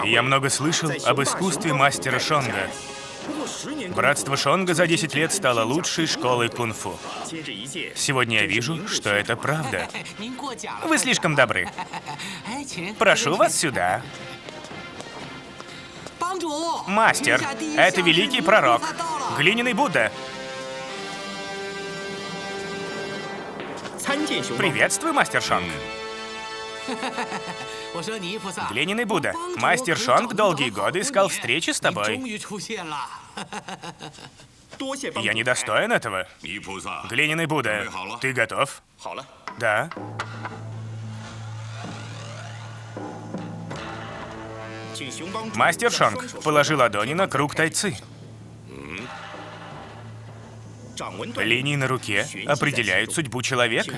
Я много слышал об искусстве мастера Шонга. Братство Шонга за 10 лет стало лучшей школой кунг-фу. Сегодня я вижу, что это правда. Вы слишком добры. Прошу вас сюда. Мастер, это великий пророк, глиняный Будда. Приветствую, мастер Шонг. Глиняный Будда, мастер Шонг долгие годы искал встречи с тобой. Я недостоин этого. Глиняный Будда, ты готов? Да. Мастер Шонг, положи ладони на круг тайци. Линии на руке определяют судьбу человека.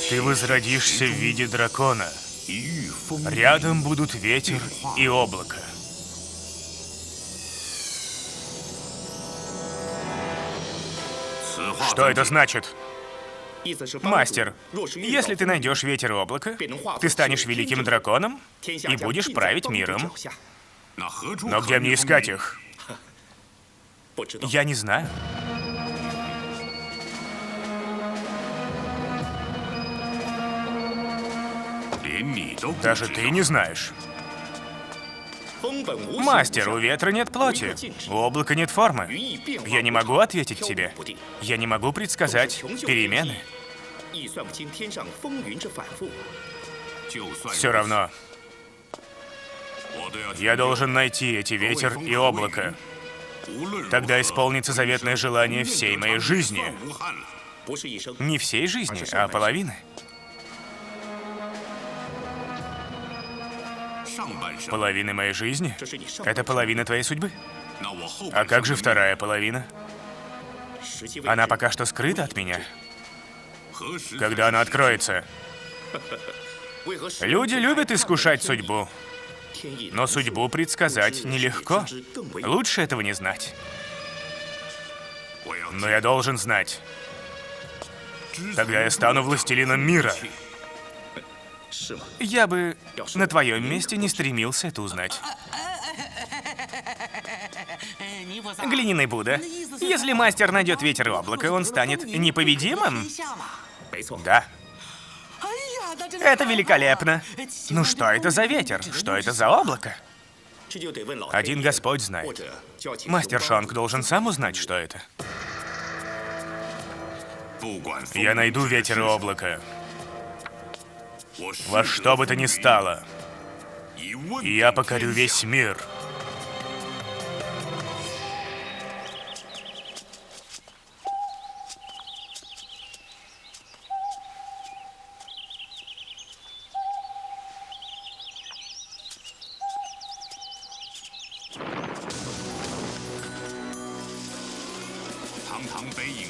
Ты возродишься в виде дракона. Рядом будут ветер и облако. Что это значит? Мастер, если ты найдешь ветер и облако, ты станешь великим драконом и будешь править миром. Но где мне искать их? Я не знаю. Даже ты не знаешь. Мастер, у ветра нет плоти, у облака нет формы. Я не могу ответить тебе. Я не могу предсказать перемены. Все равно. Я должен найти эти ветер и облако. Тогда исполнится заветное желание всей моей жизни. Не всей жизни, а половины. Половина моей жизни? Это половина твоей судьбы. А как же вторая половина? Она пока что скрыта от меня. Когда она откроется? Люди любят искушать судьбу. Но судьбу предсказать нелегко. Лучше этого не знать. Но я должен знать. Тогда я стану властелином мира. Я бы на твоем месте не стремился это узнать. Глиняный Будда, если мастер найдет ветер и облако, он станет непобедимым? Да. Это великолепно. Ну что это за ветер? Что это за облако? Один Господь знает. Мастер Шонг должен сам узнать, что это. Я найду ветер и облако. Во что бы то ни стало. И я покорю весь мир.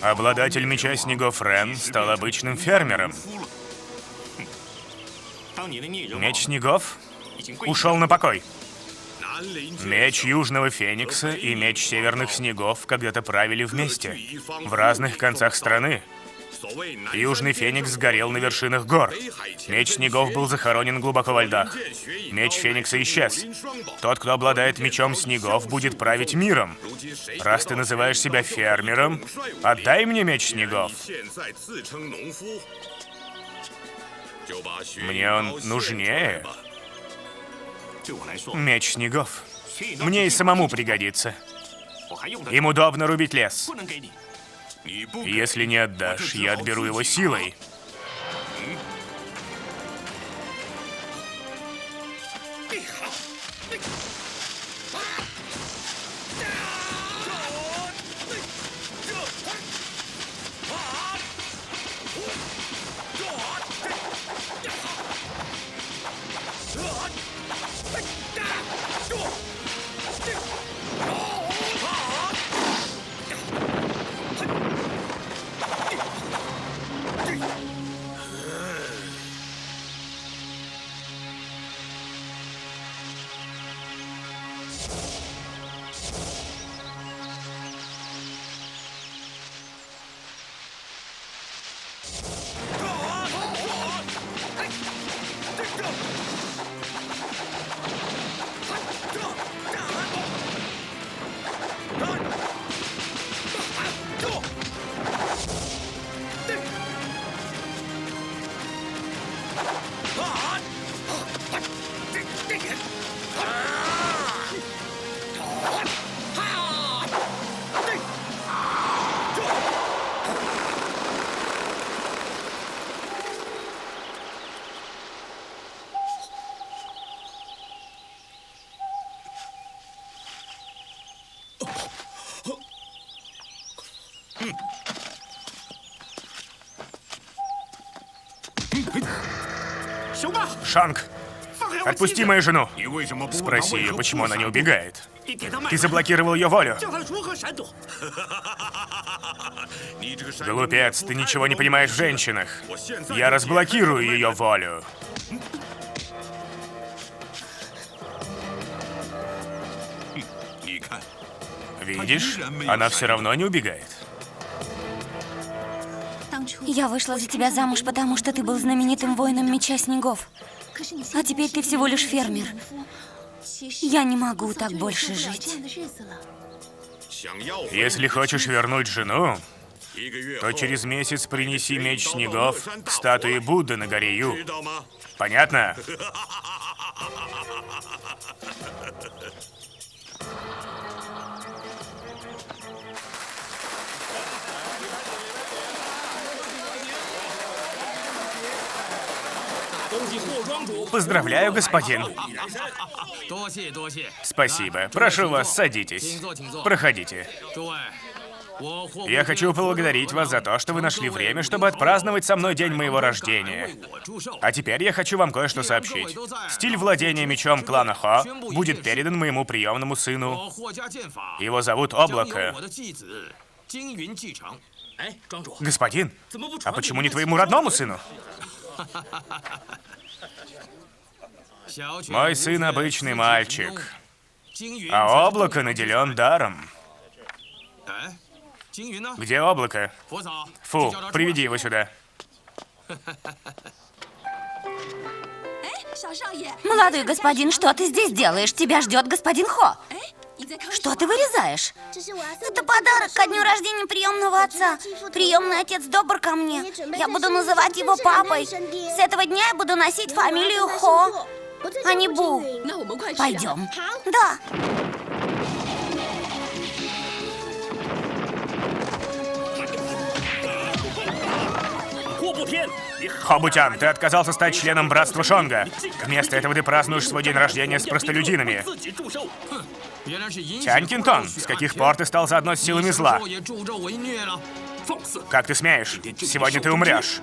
Обладатель меча снегов Рен стал обычным фермером. Меч снегов ушел на покой. Меч Южного Феникса и меч Северных Снегов когда-то правили вместе, в разных концах страны. Южный Феникс сгорел на вершинах гор. Меч Снегов был захоронен глубоко во льдах. Меч Феникса исчез. Тот, кто обладает мечом Снегов, будет править миром. Раз ты называешь себя фермером, отдай мне меч Снегов. Мне он нужнее. Меч Снегов. Мне и самому пригодится. Им удобно рубить лес. Если не отдашь, я отберу его силой. Шанг, отпусти мою жену. Спроси ее, почему она не убегает. Ты заблокировал ее волю. Глупец, ты ничего не понимаешь в женщинах. Я разблокирую ее волю. Видишь, она все равно не убегает. Я вышла за тебя замуж, потому что ты был знаменитым воином меча снегов. А теперь ты всего лишь фермер. Я не могу так больше жить. Если хочешь вернуть жену, то через месяц принеси меч снегов к статуе Будды на горе Ю. Понятно? Поздравляю, господин. Спасибо. Прошу вас, садитесь. Проходите. Я хочу поблагодарить вас за то, что вы нашли время, чтобы отпраздновать со мной день моего рождения. А теперь я хочу вам кое-что сообщить. Стиль владения мечом клана Хо будет передан моему приемному сыну. Его зовут Облако. Господин, а почему не твоему родному сыну? Мой сын обычный мальчик, а Облако наделен даром. Где Облако? Фу, приведи его сюда. Молодой господин, что ты здесь делаешь? Тебя ждет господин Хо. Что ты вырезаешь? Это подарок ко дню рождения приемного отца. Приемный отец добр ко мне. Я буду называть его папой. С этого дня я буду носить фамилию Хо, а не Бу. Пойдем. Да. Хобутян, ты отказался стать членом братства Шонга. Вместо этого ты празднуешь свой день рождения с простолюдинами. Тянь Кинтон, с каких пор ты стал заодно с силами зла? Как ты смеешь? Сегодня ты умрешь.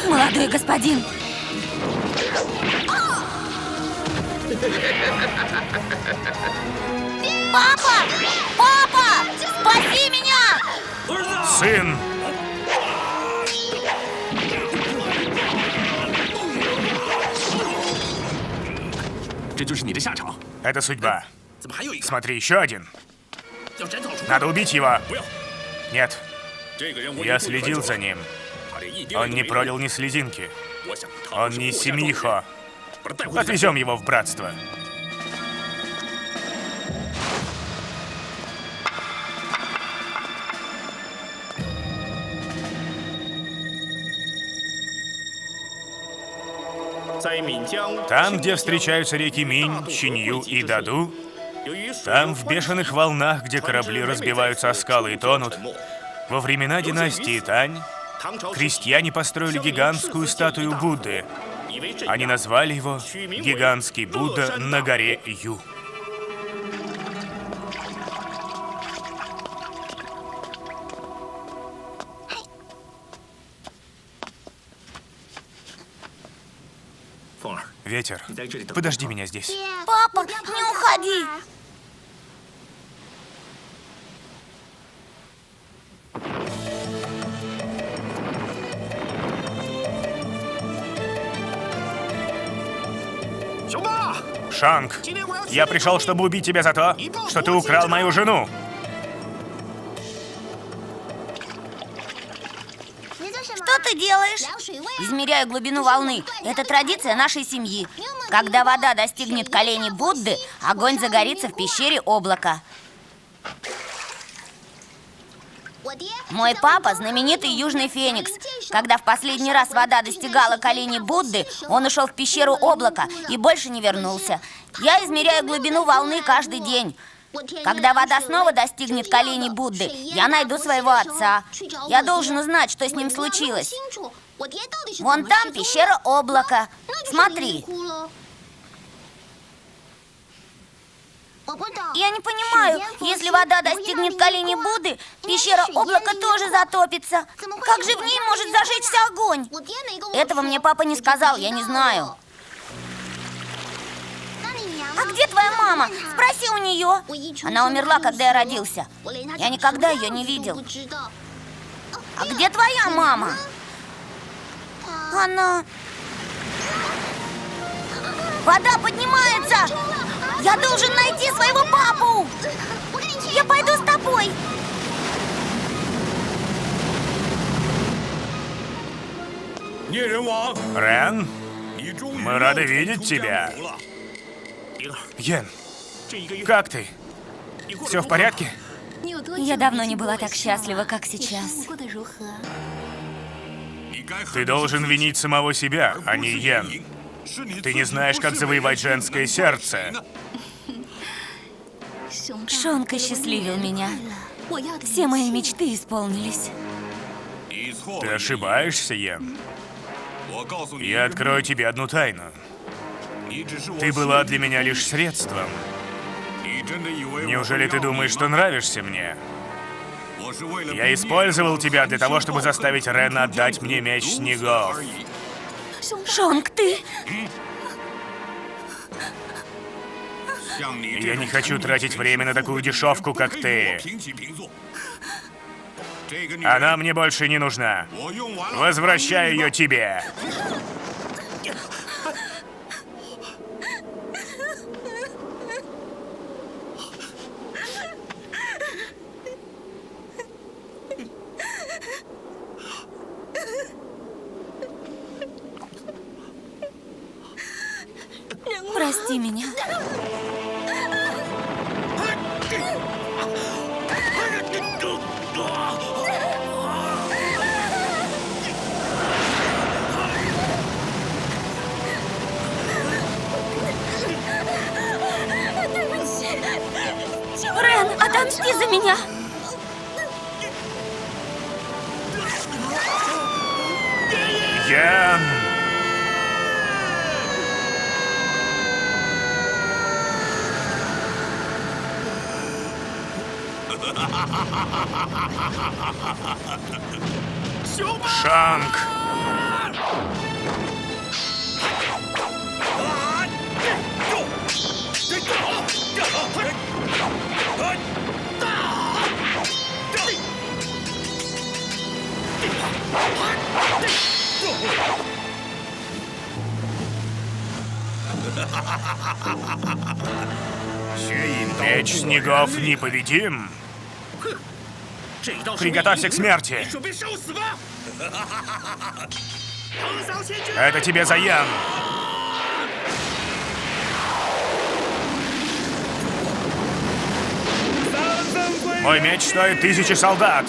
Молодой господин. Папа! Папа! Спаси меня! Сын! Это судьба. Смотри, еще один. Надо убить его. Нет. Я следил за ним. Он не пролил ни слезинки. Он не из семьи Хо. Отвезем его в братство. Там, где встречаются реки Минь, Чинью и Даду, там, в бешеных волнах, где корабли разбиваются о скалы и тонут, во времена династии Тань крестьяне построили гигантскую статую Будды. Они назвали его «Гигантский Будда на горе Ю». Ветер, подожди меня здесь. Папа, не уходи. Шанг, я пришел, чтобы убить тебя за то, что ты украл мою жену. Что ты делаешь? Измеряю глубину волны. Это традиция нашей семьи. Когда вода достигнет коленей Будды, огонь загорится в пещере Облака. Мой папа – знаменитый Южный Феникс. Когда в последний раз вода достигала коленей Будды, он ушел в пещеру облака и больше не вернулся. Я измеряю глубину волны каждый день. Когда вода снова достигнет коленей Будды, я найду своего отца. Я должен узнать, что с ним случилось. Вон там пещера облака. Смотри. Я не понимаю, если вода достигнет коленей Будды, пещера облака тоже затопится. Как же в ней может зажечься огонь? Этого мне папа не сказал, я не знаю. А где твоя мама? Спроси у нее. Она умерла, когда я родился. Я никогда ее не видел. А где твоя мама? Она... Вода поднимается! Я должен найти своего папу! Я пойду с тобой! Рен, мы рады видеть тебя. Йен, как ты? Все в порядке? Я давно не была так счастлива, как сейчас. Ты должен винить самого себя, а не Йен. Ты не знаешь, как завоевать женское сердце. Шонка счастливил меня. Все мои мечты исполнились. Ты ошибаешься, Йен. Я открою тебе одну тайну. Ты была для меня лишь средством. Неужели ты думаешь, что нравишься мне? Я использовал тебя для того, чтобы заставить Рена отдать мне меч снегов. Шонг, ты... Я не хочу тратить время на такую дешевку, как ты. Она мне больше не нужна. Возвращаю ее тебе. Прости меня. Рен, отомсти за меня! Йен! Шанг! Меч снегов непобедим. Приготовься к смерти. Это тебе за Ян. Мой меч стоит 1000 солдат.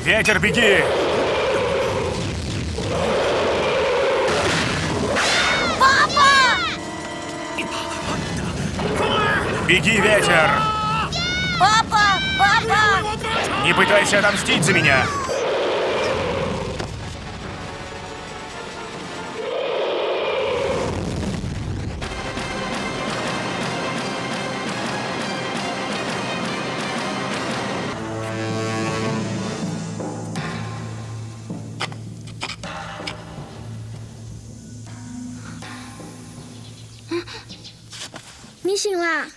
Ветер, беги! Папа! Беги, ветер! Папа! Папа! Не пытайся отомстить за меня!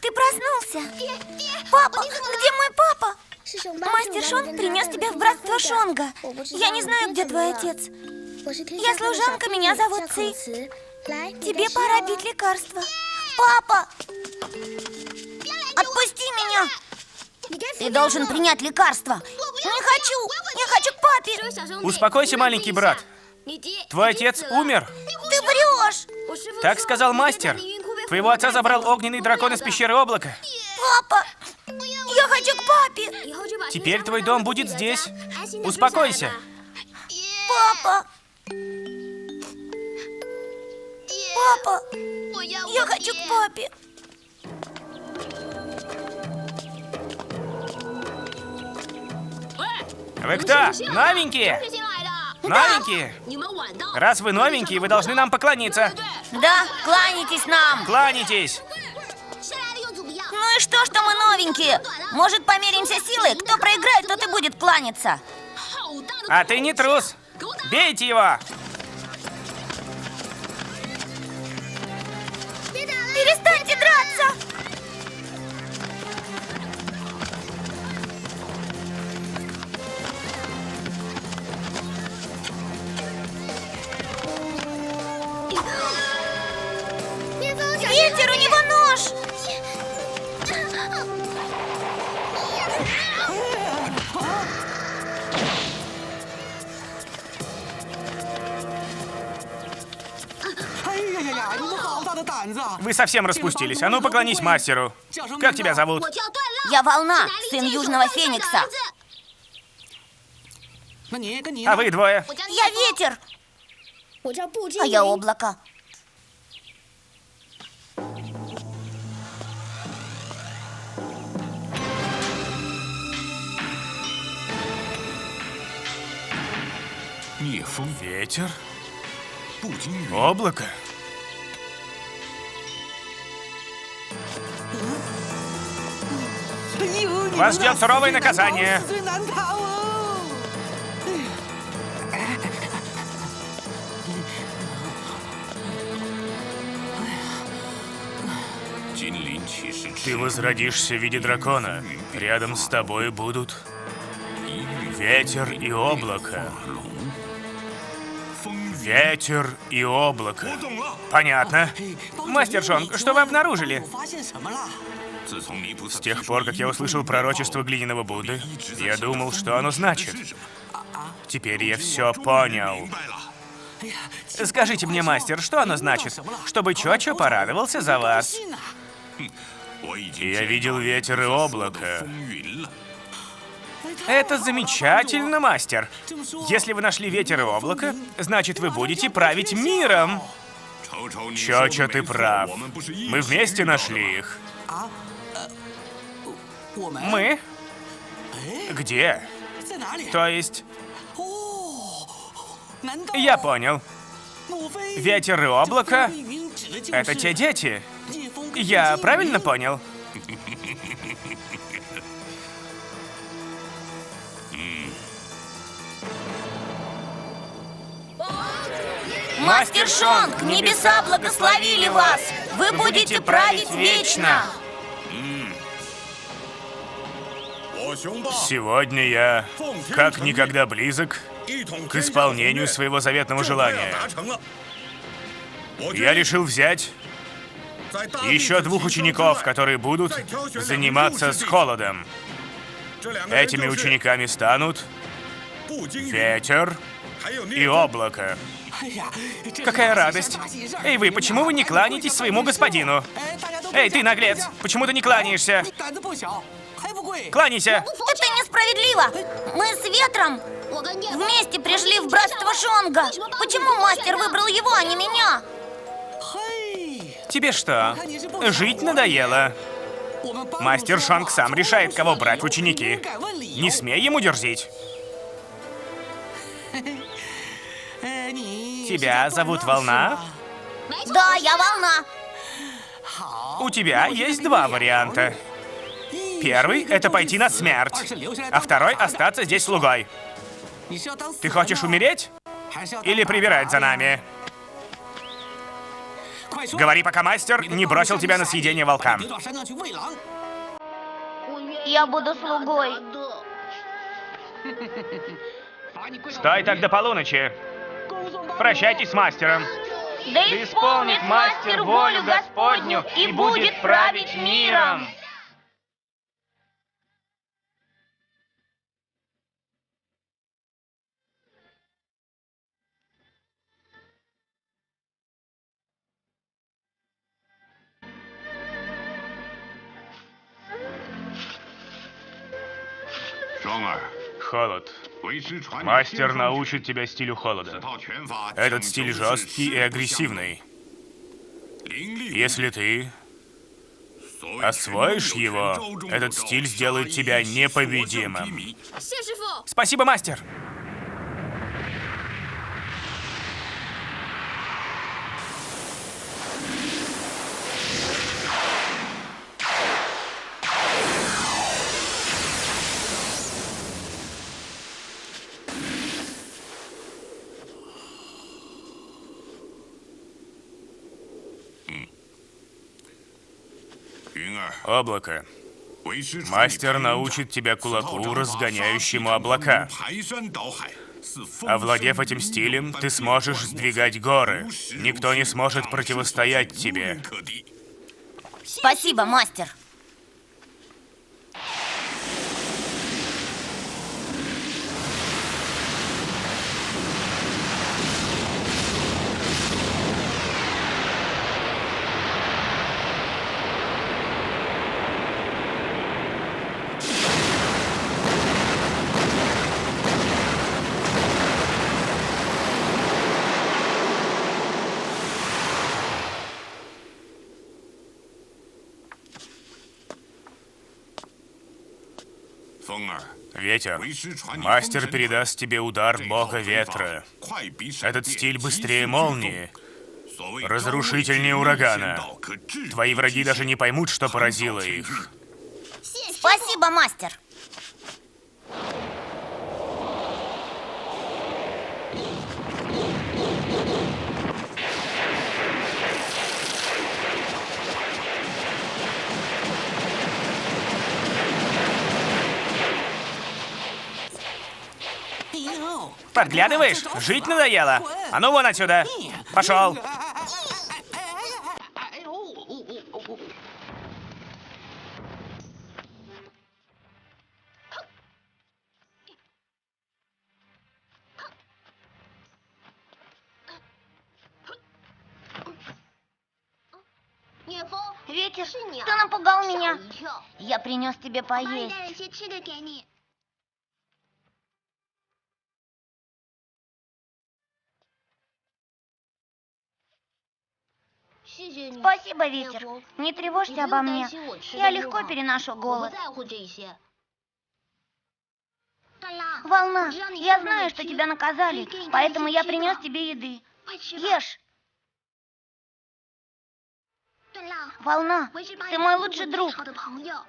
Ты проснулся? Папа, где мой папа? Мастер Шонг принес тебя в братство Шонга. Я не знаю, где твой отец. Я служанка, меня зовут Ци. Тебе пора пить лекарство. Папа! Ты должен принять лекарство. Не хочу! Я хочу к папе! Успокойся, маленький брат. Твой отец умер. Ты врешь! Так сказал мастер. Твоего отца забрал огненный дракон из пещеры облака. Папа! Я хочу к папе! Теперь твой дом будет здесь. Успокойся. Папа! Папа! Я хочу к папе! Вы кто? Новенькие? Новенькие? Раз вы новенькие, вы должны нам поклониться. Да, кланяйтесь нам! Кланяйтесь. Ну и что мы новенькие? Может, померимся силой? Кто проиграет, тот и будет кланяться. А ты не трус. Бейте его. Перестаньте драться! Ветер, у него нож! Вы совсем распустились. А ну поклонись мастеру. Как тебя зовут? Я Волна, сын Южного Феникса. А вы двое? Я Ветер, а я Облако. Ветер? Облако? Вас ждет суровое наказание. Ты возродишься в виде дракона. Рядом с тобой будут ветер и облако. Ветер и облако. Понятно. Мастер Шонг, что вы обнаружили? С тех пор, как я услышал пророчество глиняного Будды, я думал, что оно значит. Теперь я все понял. Скажите мне, мастер, что оно значит? Чтобы Чочо порадовался за вас. Я видел ветер и облако. Это замечательно, мастер. Если вы нашли ветер и облако, значит, вы будете править миром. Чочо, ты прав. Мы вместе нашли их. Мы? Где? То есть... Я понял. Ветер и облако — это те дети. Я правильно понял? Мастер Шонг, небеса благословили вас! Вы будете править вечно! Сегодня я как никогда близок к исполнению своего заветного желания. Я решил взять еще 2 учеников, которые будут заниматься с холодом. Этими учениками станут ветер и облако. Какая радость! Эй, вы, почему вы не кланяетесь своему господину? Эй, ты, наглец, почему ты не кланяешься? Кланяйся! Это несправедливо! Мы с Ветром вместе пришли в братство Шонга. Почему мастер выбрал его, а не меня? Тебе что, жить надоело? Мастер Шонг сам решает, кого брать в ученики. Не смей ему дерзить. Тебя зовут Волна? Да, я Волна. У тебя есть 2 варианта. Первый — это пойти на смерть, а второй — остаться здесь слугой. Ты хочешь умереть или прибирать за нами? Говори, пока мастер не бросил тебя на съедение волкам. Я буду слугой. Стой так до полуночи. Прощайтесь с мастером. Да исполнит мастер волю Господню и будет править миром. Холод. Мастер научит тебя стилю холода. Этот стиль жесткий и агрессивный. Если ты освоишь его, этот стиль сделает тебя непобедимым. Спасибо, мастер! Облако. Мастер научит тебя кулаку, разгоняющему облака. Овладев этим стилем, ты сможешь сдвигать горы. Никто не сможет противостоять тебе. Спасибо, мастер. Ветер. Мастер передаст тебе удар бога ветра. Этот стиль быстрее молнии. Разрушительнее урагана. Твои враги даже не поймут, что поразило их. Спасибо, мастер. Подглядываешь? Жить надоело? А ну вон отсюда. Пошел. Ветер, ты напугал меня. Я принес тебе поесть. Спасибо, ветер. Не тревожься обо мне. Я легко переношу голод. Волна, я знаю, что тебя наказали, поэтому я принес тебе еды. Ешь. Волна, ты мой лучший друг.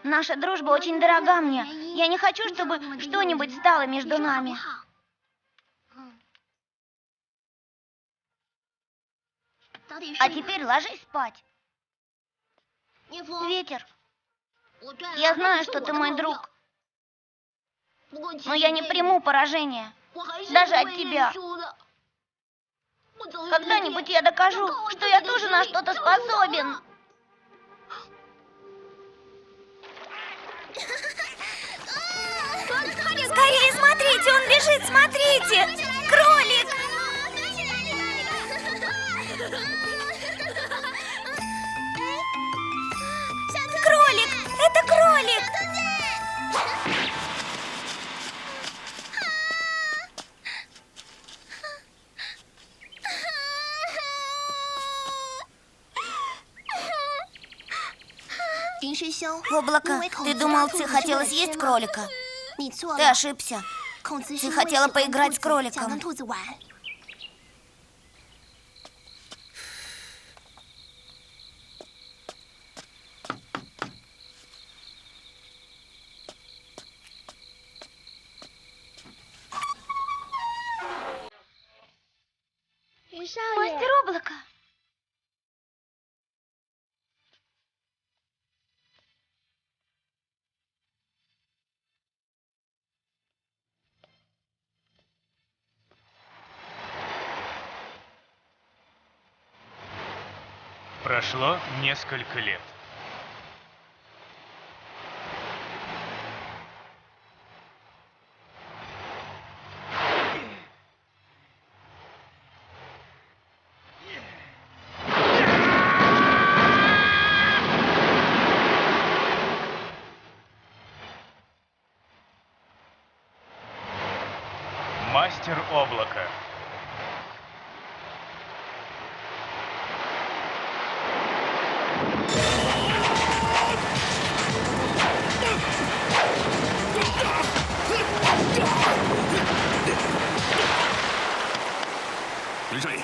Наша дружба очень дорога мне. Я не хочу, чтобы что-нибудь стало между нами. А теперь ложись спать. Ветер, я знаю, что ты мой друг, но я не приму поражения, даже от тебя. Когда-нибудь я докажу, что я тоже на что-то способен. Скорее смотрите, он бежит, смотрите! Кролик! Кролик! Это кролик! Облако, ты думал, Ци хотела съесть кролика? Ты ошибся. Ци хотела поиграть с кроликом. Мастер Облако! Прошло несколько лет. Мастер облака.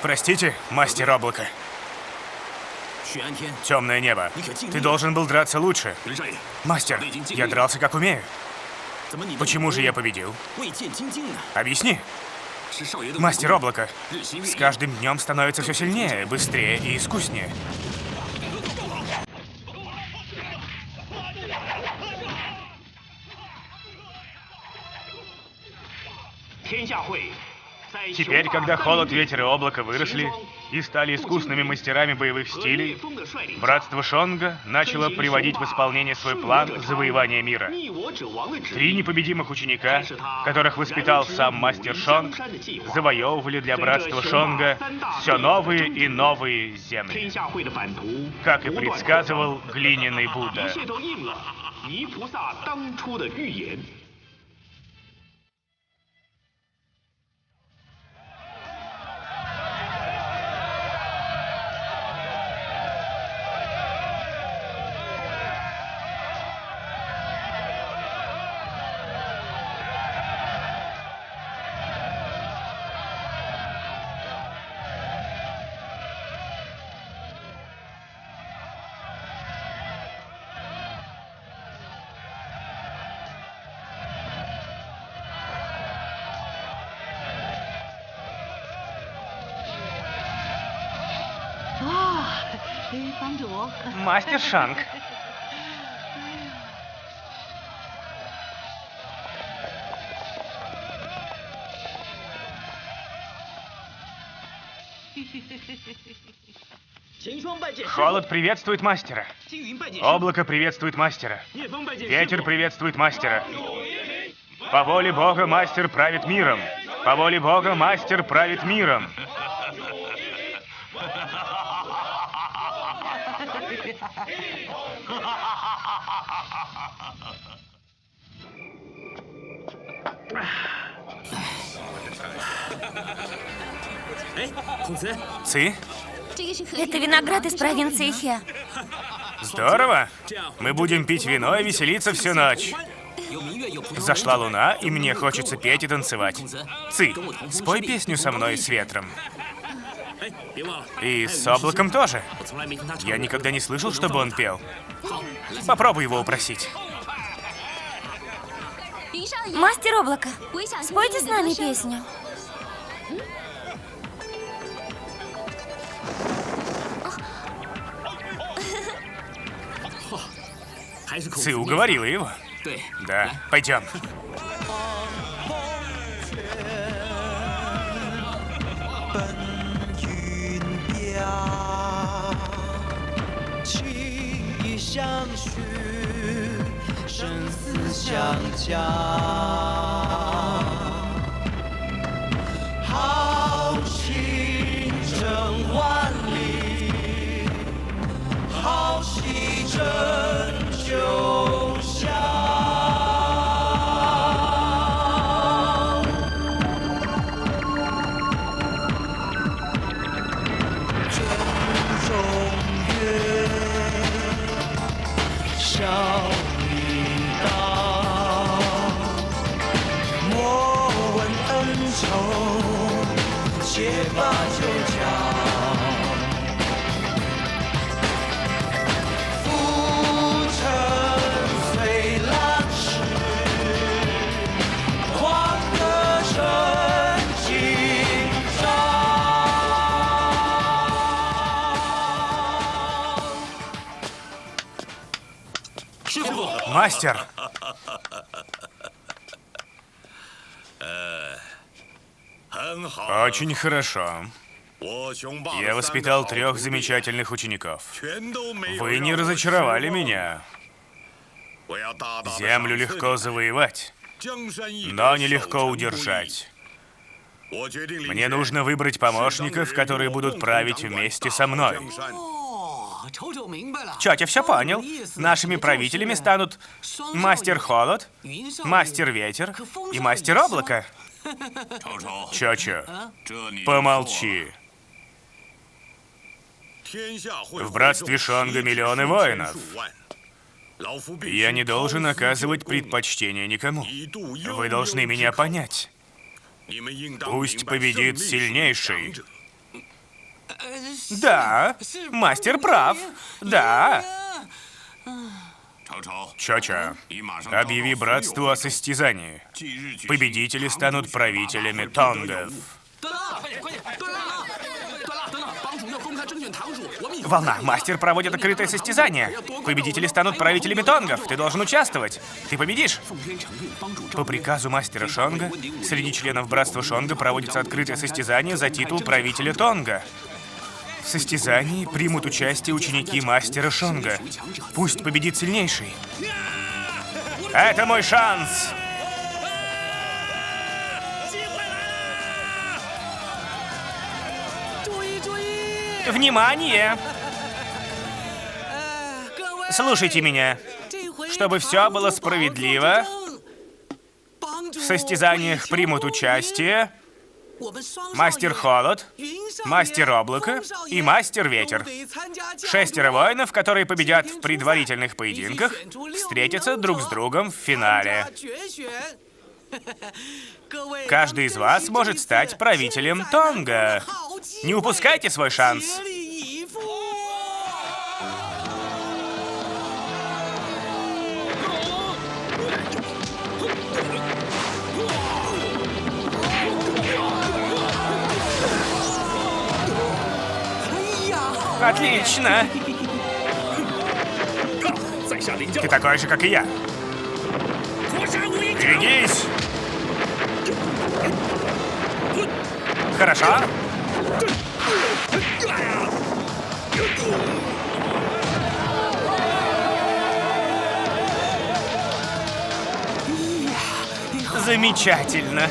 Простите, мастер облака. Темное небо. Ты должен был драться лучше. Мастер, я дрался как умею. Почему же я победил? Объясни. Мастер облака. С каждым днем становится все сильнее, быстрее и искуснее. Теперь, когда холод, ветер и облако выросли и стали искусными мастерами боевых стилей, братство Шонга начало приводить в исполнение свой план завоевания мира. 3 непобедимых ученика, которых воспитал сам мастер Шонг, завоевывали для братства Шонга все новые и новые земли. Как и предсказывал глиняный Будда. Мастер Шанг. Холод приветствует мастера. Облако приветствует мастера. Ветер приветствует мастера. По воле Бога мастер правит миром. По воле Бога мастер правит миром. Ци? Это виноград из провинции Хе. Здорово. Мы будем пить вино и веселиться всю ночь. Зашла луна, и мне хочется петь и танцевать. Ци, спой песню со мной с ветром. И с облаком тоже. Я никогда не слышал, чтобы он пел. Попробуй его упросить. Мастер облака, спойте с нами песню. Ци уговорила его. Да, пойдем. Мастер! Очень хорошо. Я воспитал 3 замечательных учеников. Вы не разочаровали меня. Землю легко завоевать, но нелегко удержать. Мне нужно выбрать помощников, которые будут править вместе со мной. Тетя все понял. Нашими правителями станут Мастер Холод, Мастер Ветер и Мастер Облако. Чочо, помолчи. В братстве Шонга миллионы воинов. Я не должен оказывать предпочтение никому. Вы должны меня понять. Пусть победит сильнейший. Да, мастер прав. Да. Чочо, объяви братству о состязании. Победители станут правителями тонгов. Волна, мастер проводит открытое состязание. Победители станут правителями тонгов. Ты должен участвовать. Ты победишь. По приказу мастера Шонга, среди членов братства Шонга проводится открытое состязание за титул правителя Тонга. В состязании примут участие ученики мастера Шонга. Пусть победит сильнейший. Это мой шанс. Внимание! Слушайте меня. Чтобы все было справедливо, в состязаниях примут участие мастер Холод, мастер Облако и мастер Ветер. 6 воинов, которые победят в предварительных поединках, встретятся друг с другом в финале. Каждый из вас может стать правителем Тонга. Не упускайте свой шанс. Отлично! Ты такой же, как и я. Берегись! Хорошо? Замечательно.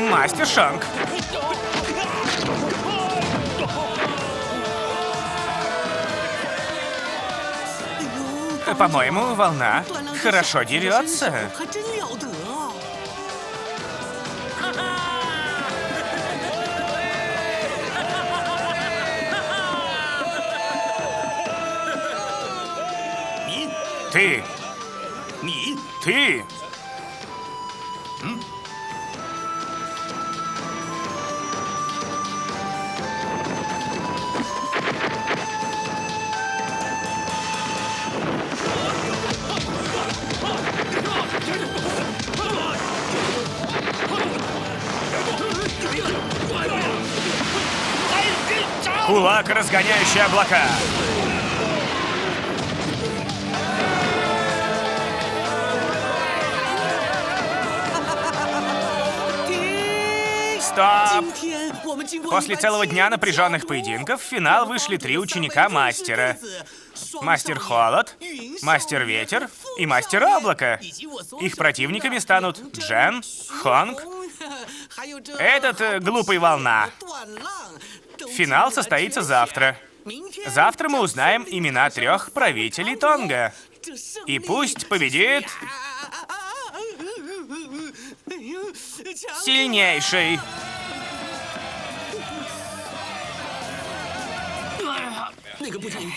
Мастер Шонг. По-моему, волна хорошо дерется. Ты. Ты. Кулак, разгоняющий облака. Стоп! После целого дня напряженных поединков в финал вышли 3 ученика мастера. Мастер Холод, мастер Ветер и мастер Облако. Их противниками станут Джен, Хонг, этот глупый волна. Финал состоится завтра. Завтра мы узнаем имена 3 правителей Тонга. И пусть победит сильнейший.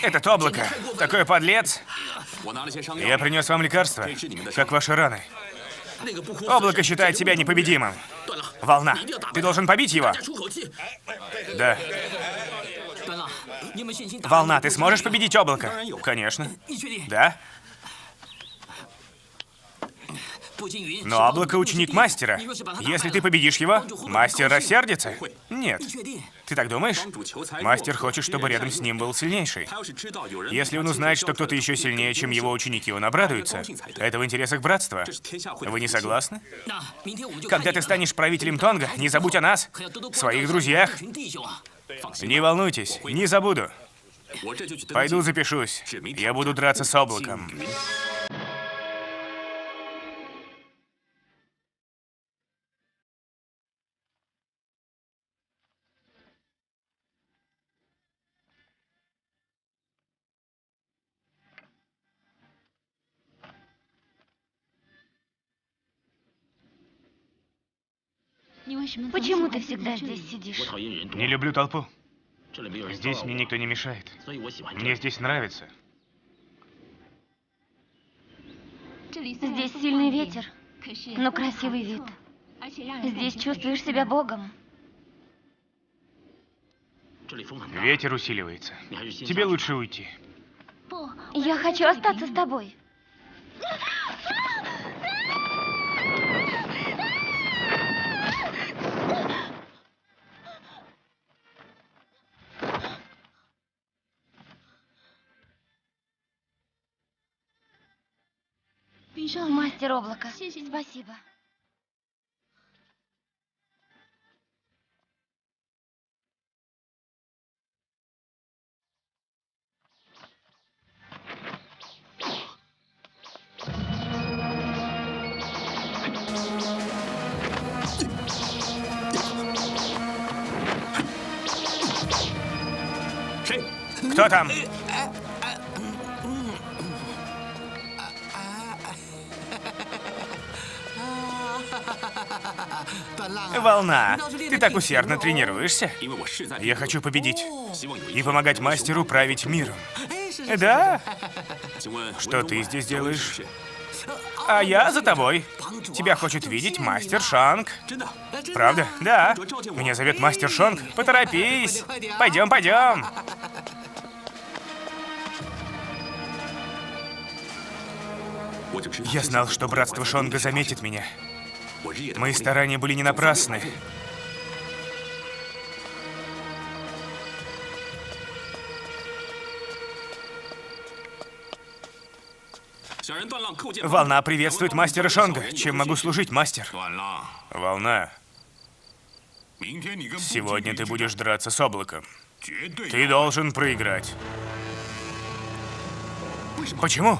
Этот облако, такой подлец. Я принес вам лекарство, как ваши раны. Облако считает себя непобедимым. Волна, ты должен побить его. Да. Волна, ты сможешь победить облако? Конечно. Да. Но облако ученик мастера. Если ты победишь его, мастер рассердится. Нет. Ты так думаешь? Мастер хочет, чтобы рядом с ним был сильнейший. Если он узнает, что кто-то еще сильнее, чем его ученики, он обрадуется. Это в интересах братства. Вы не согласны? Когда ты станешь правителем Тонга, не забудь о нас, своих друзьях. Не волнуйтесь, не забуду. Пойду запишусь. Я буду драться с облаком. Почему ты всегда здесь сидишь? Не люблю толпу. Здесь мне никто не мешает. Мне здесь нравится. Здесь сильный ветер, но красивый вид. Здесь чувствуешь себя богом. Ветер усиливается. Тебе лучше уйти. Я хочу остаться с тобой. Мастер облака, спасибо. Кто там? Волна, ты так усердно тренируешься? Я хочу победить и помогать мастеру править миром. Да? Что ты здесь делаешь? А я за тобой. Тебя хочет видеть мастер Шанг. Правда? Да. Меня зовет мастер Шанг. Поторопись. Пойдем, пойдем. Я знал, что братство Шонга заметит меня. Мои старания были не напрасны. Волна приветствует мастера Шонга. Чем могу служить, мастер? Волна. Сегодня ты будешь драться с облаком. Ты должен проиграть. Почему?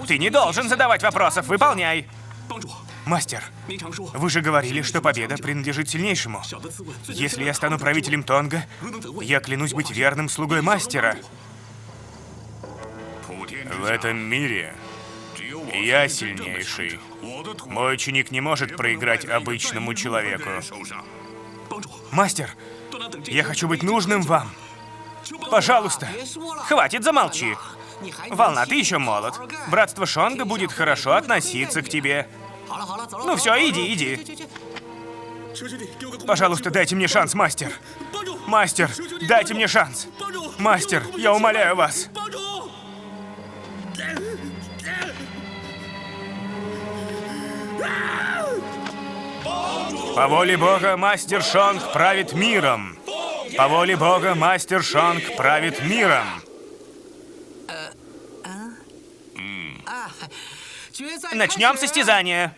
Ты не должен задавать вопросов. Выполняй. Мастер, вы же говорили, что победа принадлежит сильнейшему. Если я стану правителем Тонга, я клянусь быть верным слугой мастера. В этом мире я сильнейший. Мой ученик не может проиграть обычному человеку. Мастер, я хочу быть нужным вам. Пожалуйста, хватит, замолчи. Волна, ты еще молод. Братство Шонга будет хорошо относиться к тебе. Ну все, иди, иди. Пожалуйста, дайте мне шанс, мастер. Мастер, дайте мне шанс. Мастер, я умоляю вас. По воле Бога, мастер Шонг правит миром. По воле Бога, мастер Шонг правит миром. Начнем состязание.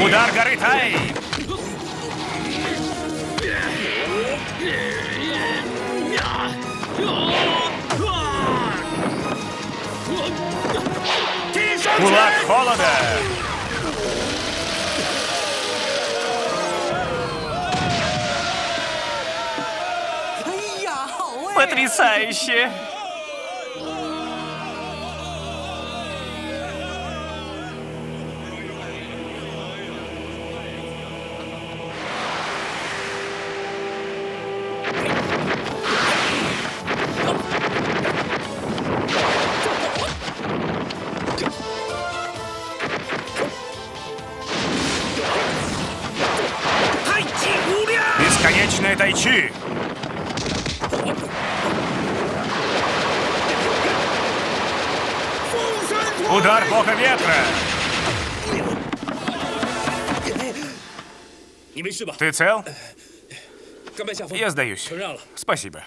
Удар горы Тай! Кулак холода! Потрясающе! Бесконечное тайчи! Удар бога ветра! Ты цел? Я сдаюсь. Спасибо.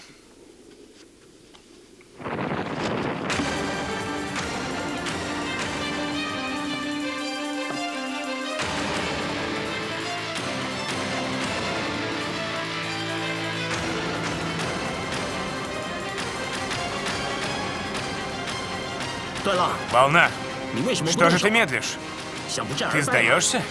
Волна, что же ты медлишь? Ты сдаешься?